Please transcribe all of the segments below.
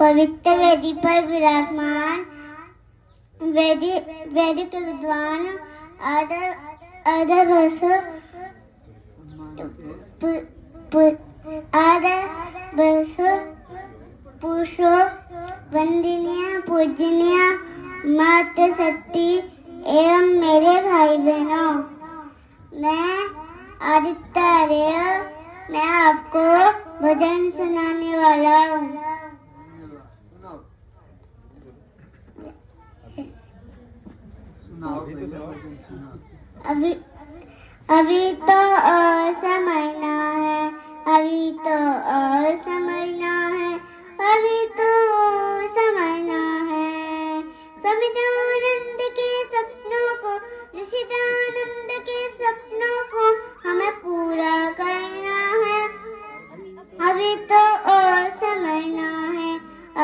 पवित्र वेदी पर विराजमान वैदिक विद्वान आदर पुरुषों वंदनीय पूजनीय माता शक्ति एवं मेरे भाई बहनों, मैं आदित्य आर्य, मैं आपको भजन सुनाने वाला हूँ। अभी तो और समझना है, अभी तो और समझना है, अभी तो समझना है। सच्चिदानंद के सपनों को, सच्चिदानंद के सपनों को हमें पूरा करना है। अभी तो और समझना है,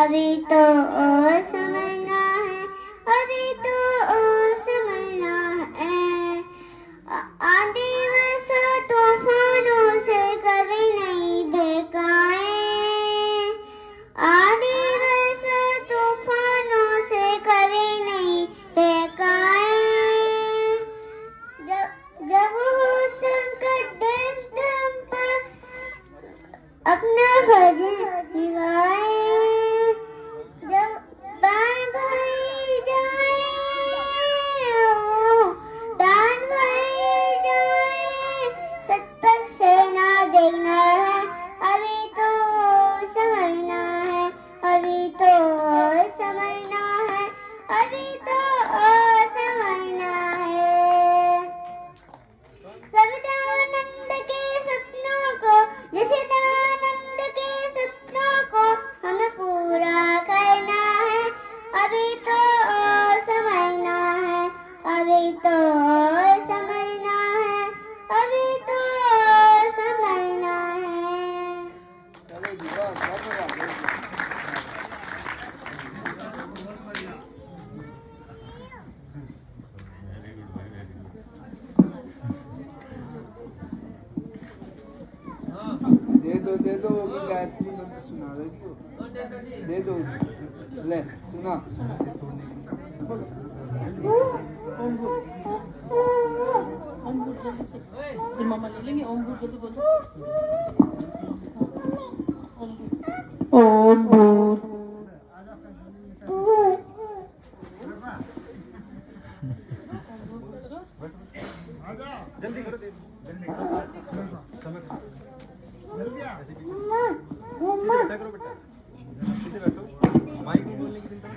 अभी तो और समझना है, अभी तो और समझना है। आंधी वर्षा तूफानों से कभी नहीं बहकाए, आंधी वर्षा तूफानों से कभी नहीं बहकाए। जब हो संकट देश धर्म पर अपना फर्ज निभाए, जब प्राण भर जाए, प्राण भर जाए, सत्तर से ना देखना है। अभी तो समझना है, अभी तो समझना है, अभी तो समझना है। सच्चिदानंद के सपनों को, सच्चिदानंद के सपनों को हमें पूरा करना है। अभी तो समझना है, अभी तो समझना है, अभी तो समझना है। दे दो गायत्री मंत्र सुना दे दो ले सुना। फिर मामा ले लेंगे। ओम भूत जल्दी बोलो। ओम भूत जल्दी करो, बैठा करो बेटा, सीधे बैठो, माइक में बोलने की चिंता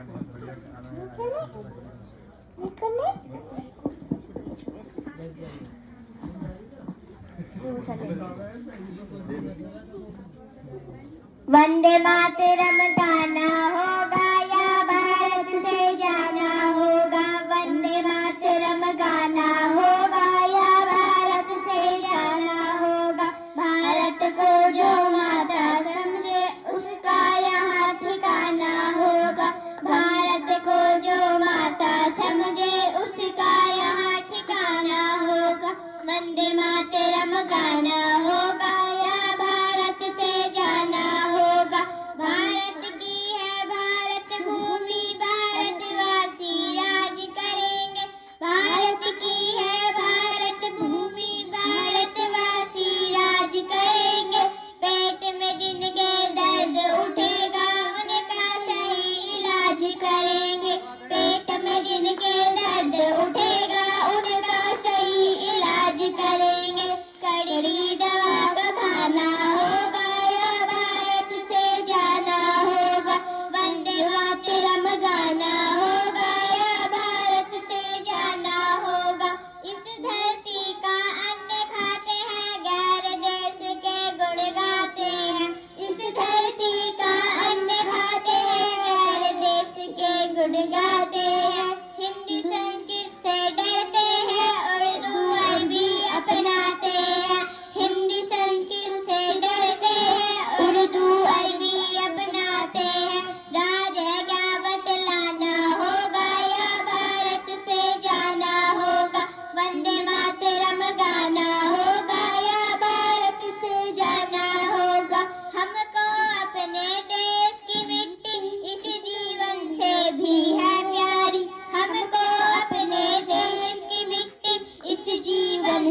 वंदे मातरम गाना होगा या भारत से जाना होगा, वंदे मातरम गाना होगा या भारत से जाना होगा। भारत को जो माता समझे उसका यहाँ ठिकाना होगा, भारत को जो माता समझे उसका यहाँ ठिकाना होगा। वंदे मातरम गाना होगा या भारत से जाना होगा। भारत की है भारत भूमि, भारतवासी राज करेंगे। भारत की है भारत भूमि, भारतवासी राज करेंगे। पेट में जिनके दर्द उठेगा उनका सही इलाज करेंगे। पेट में जिनके दर्द उठेगा उनका सही इलाज करेंगे। कड़वी दवा का खाना होगा या भारत से जाना होगा। वंदे मातरम गाना होगा या भारत से जाना होगा। इस धरती का अन्न खाते हैं, गैर देश के गुण गाते हैं। इस धरती का अन्न खाते हैं, गैर देश के गुण गाते हैं। हिंदी संस्कृत से डरते हैं, उर्दू अरबी अपनाते हैं।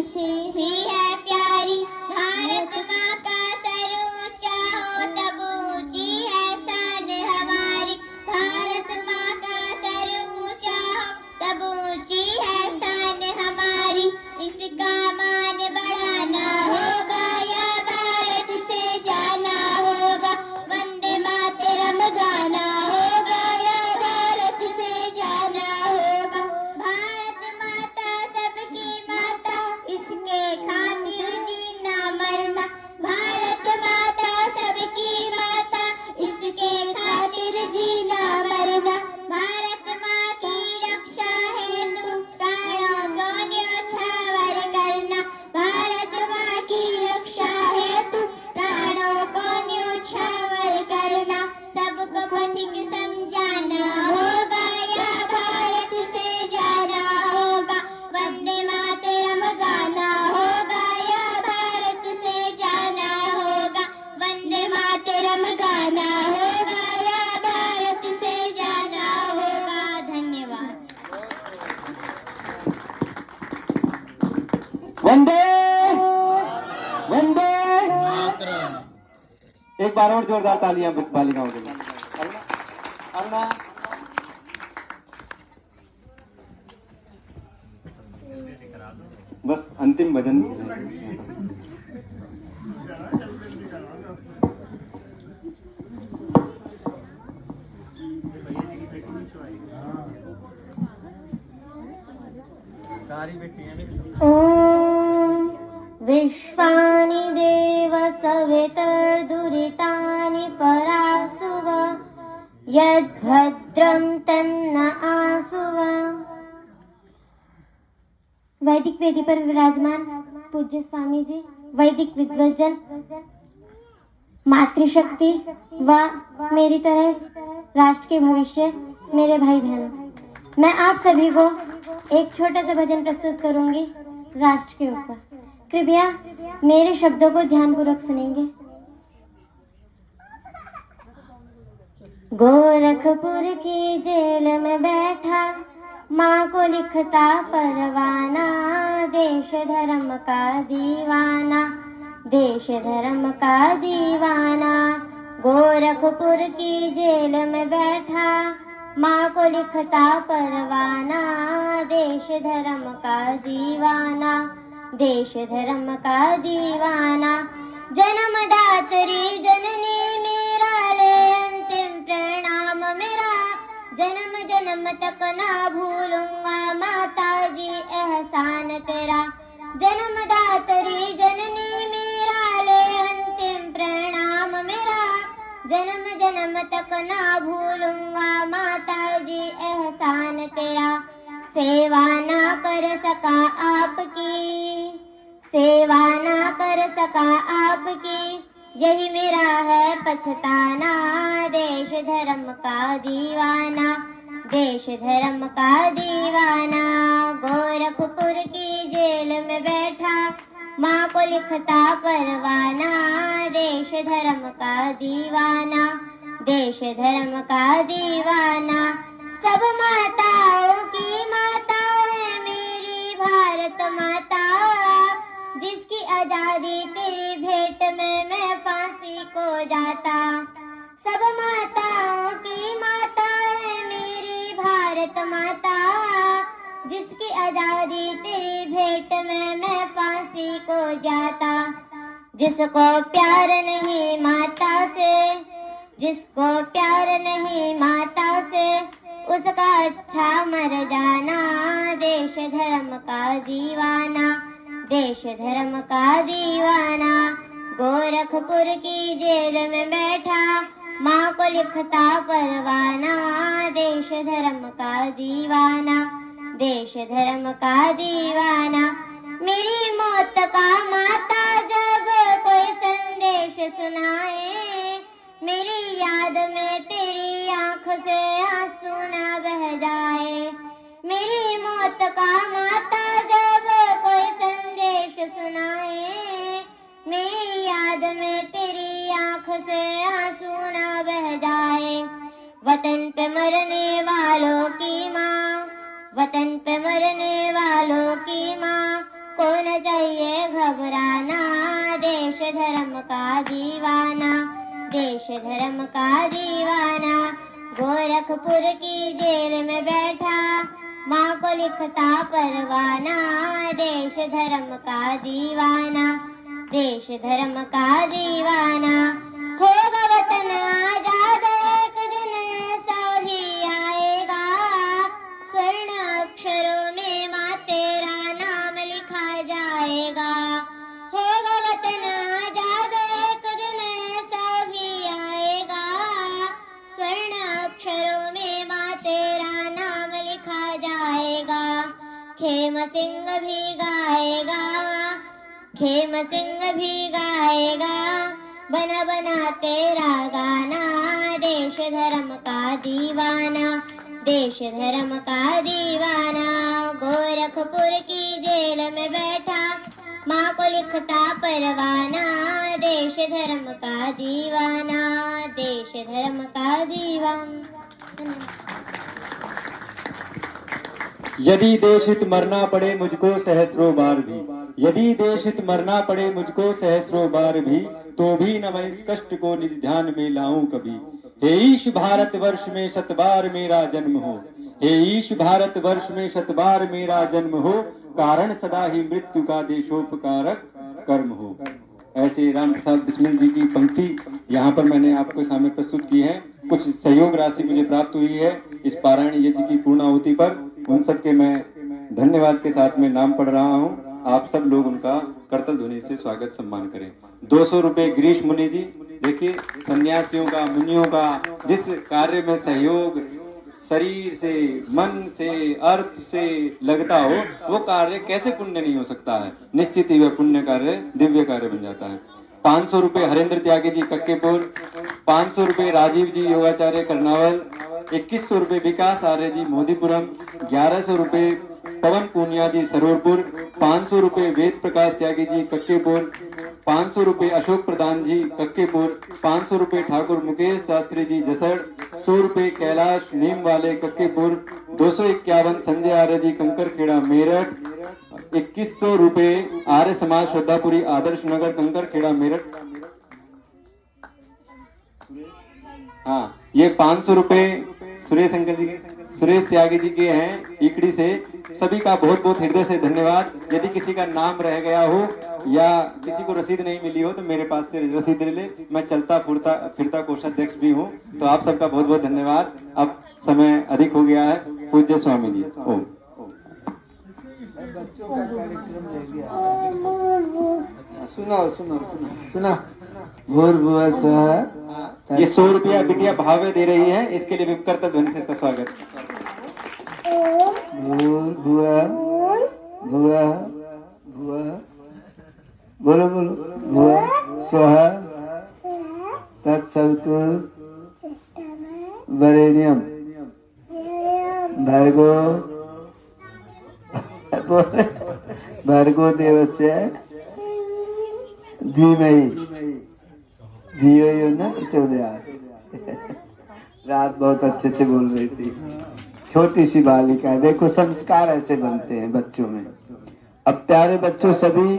से ही है प्यारी। भारत माँ का सर ऊंचा हो तब ऊंची है शान हमारी। भारत माँ का सर ऊंचा हो तब ऊंची है शान हमारी। इसका मान बढ़ाना होगा या भारत से जाना होगा। वंदे मातरम गाना होगा या भारत से जाना होगा। भारत माता सबकी माता, इसके खातिर जीना मरना। भारत माता सबकी माता, इसके खातिर जीना मरना। भारत माँ की रक्षा हेतु प्राणों को न्योछावर करना। भारत माँ की रक्षा हेतु प्राणों को न्योछावर करना। सबको पथिक समझाना होगा या भारत से जाना होगा। वंदे मातरम गाना होगा या भारत से जाना होगा। वंदे मातरम गाना होगा या भारत से जाना होगा। धन्यवाद। वंदे वंदे। एक बार और जोरदार तालियां बालिकाओं के लिए। अरुणा बस अंतिम भजन। ॐ विश्वानि देव सवितर्दुरितानि परासुव यद्भद्रं तन्न आसुव। वैदिक वेदी पर विराजमान पूज्य स्वामी जी, वैदिक विद्वजन, मातृशक्ति व मेरी तरह राष्ट्र के भविष्य मेरे भाई बहनों, मैं आप सभी को एक छोटा सा भजन प्रस्तुत करूंगी राष्ट्र के ऊपर। कृपया मेरे शब्दों को ध्यानपूर्वक सुनेंगे। गोरखपुर की जेल में बैठा माँ को लिखता परवाना। देश धर्म का दीवाना, देश धर्म का दीवाना। गोरखपुर की जेल में बैठा माँ को लिखता परवाना। देश धर्म का दीवाना, देश धर्म का दीवाना। जन्मदात्री जननी मेरा, ले अंतिम प्रणाम मेरा। जन्म जन्म तक ना भूलूंगा माता जी एहसान तेरा। जन्मदात्री जननी मेरा, ले अंतिम प्रणाम मेरा। जन्म जन्म तक ना भूलूंगा माता जी एहसान तेरा। सेवा ना कर सका आपकी, सेवा ना कर सका आपकी, यही मेरा है पछताना। देश धर्म का दीवाना, देश धर्म का दीवाना। गोरखपुर की जेल में बैठा माँ को लिखता परवाना। देश धर्म का दीवाना, देश धर्म का दीवाना। सब माताओं की माता है मेरी भारत माता, जिसकी आजादी तेरी भेंट में मैं फांसी को जाता। सब माताओं की माता है मेरी भारत माता, जिसकी आजादी तेरी भेंट में मैं फांसी को जाता। जिसको प्यार नहीं माता से, जिसको प्यार नहीं माता से, उसका अच्छा मर जाना। देश धर्म का दीवाना, देश धर्म का दीवाना। गोरखपुर की जेल में बैठा माँ को लिखता परवाना। देश धर्म का दीवाना, देश धर्म का दीवाना। मेरी मौत का माता जब कोई संदेश सुनाए, मेरी याद में तेरी आँख से आंसू ना बह जाए। मेरी मौत का माता जब कोई संदेश सुनाए, मेरी याद में तेरी आँख से आंसू ना बह जाए। वतन पे मरने वालों की माँ, वतन पे मरने वालों की माँ, धर्म का दीवाना, देश धर्म का दीवाना। गोरखपुर की जेल में बैठा माँ को लिखता परवाना, देश धर्म का दीवाना, देश धर्म का दीवाना। होगा वतन आजाद एक दिन ऐसा भी आएगा, स्वर्ण अक्षरों में माँ तेरा नाम लिखा जाएगा। होगा वतन आजाद एक दिन ऐसा भी आएगा, स्वर्ण अक्षरों में माँ तेरा नाम लिखा जाएगा। खेम सिंह भी गाएगा, खेम सिंह भी गाएगा, बना बना तेरा गाना, देश धर्म का दीवाना, देश धर्म का दीवाना। गोरखपुर की जेल में बैठा माँ को लिखता परवाना, देश धर्म का दीवाना, देश धर्म का दीवाना। यदि देशित मरना पड़े मुझको सहस्रों बार भी, यदि देशित मरना पड़े मुझको सहस्रों बार भी, तो भी न मैं इस कष्ट को निज ध्यान में लाऊं कभी। हे ईश भारत वर्ष में शतबार मेरा जन्म हो, हे ईश भारत वर्ष में शतबार मेरा जन्म हो, कारण सदा ही मृत्यु का देशोपकारक कर्म हो। ऐसे राम प्रसाद बिस्मिल जी की पंक्ति यहाँ पर मैंने आपको सामने प्रस्तुत की है। कुछ सहयोग राशि मुझे प्राप्त हुई है इस पारायण यज्ञ की पूर्णाहुति पर। उन सबके मैं धन्यवाद के साथ में नाम पढ़ रहा हूँ। आप सब लोग उनका करतल ध्वनि से स्वागत सम्मान करें। 200 रुपए गिरीश मुनि जी। देखिए, सन्यासियों का, मुनियों का जिस कार्य में सहयोग शरीर से, मन से, अर्थ से लगता हो, वो कार्य कैसे पुण्य नहीं हो सकता है। निश्चित ही वह पुण्य कार्य दिव्य कार्य बन जाता है। 500 रुपए हरेंद्र त्यागी जी कक्केपुर, 500 रुपए राजीव जी योगाचार्य कर्नावल, 2100 रुपए विकास आर्य जी मोदीपुरम, 1100 रुपए पवन पूनिया जी सरोरपुर, 500 रुपए वेद प्रकाश त्यागी जी कक्केपुर, 500 रुपए अशोक प्रधान जी कक्केपुर, 500 रुपए ठाकुर मुकेश शास्त्री जी जसड़, 100 रुपए कैलाश नीम वाले कक्केपुर, 251 संजय आर्य जी कंकरखेड़ा मेरठ, 2100 रुपए आर्य समाज श्रद्धापुरी आदर्श नगर कंकरखेड़ा मेरठ। हाँ, ये 500 रुपए सुरेश अंकल जी के, सुरेश त्यागी जी के हैं इकड़ी से। सभी का बहुत बहुत हृदय से धन्यवाद। यदि किसी का नाम रह गया हो या किसी को रसीद नहीं मिली हो तो मेरे पास से रसीद ले। मैं चलता फिरता कोषाध्यक्ष भी हूँ। तो आप सबका बहुत बहुत धन्यवाद। अब समय अधिक हो गया है। पूज्य स्वामी जी। ओम। बच्चों का कार्यक्रम रह गया। सुनाओ सुनाओ सुनाओ सुना। भूर्भुवः स्वः। ये 100 रुपया बिटिया भावे दे रही है, इसके लिए भी करतल ध्वनि से इसका स्वागत। भूर्भुवः भुवः भुवः, बोलो बोलो, भुवः स्वः तत्सवितुर्वरेण्यं भर्गो भर्गो देवस्य धीमहि धियो यो न प्रचोदयात्। रात बहुत अच्छे से बोल रही थी। छोटी सी बालिका है। देखो, संस्कार ऐसे बनते हैं बच्चों में। अब प्यारे बच्चों, सभी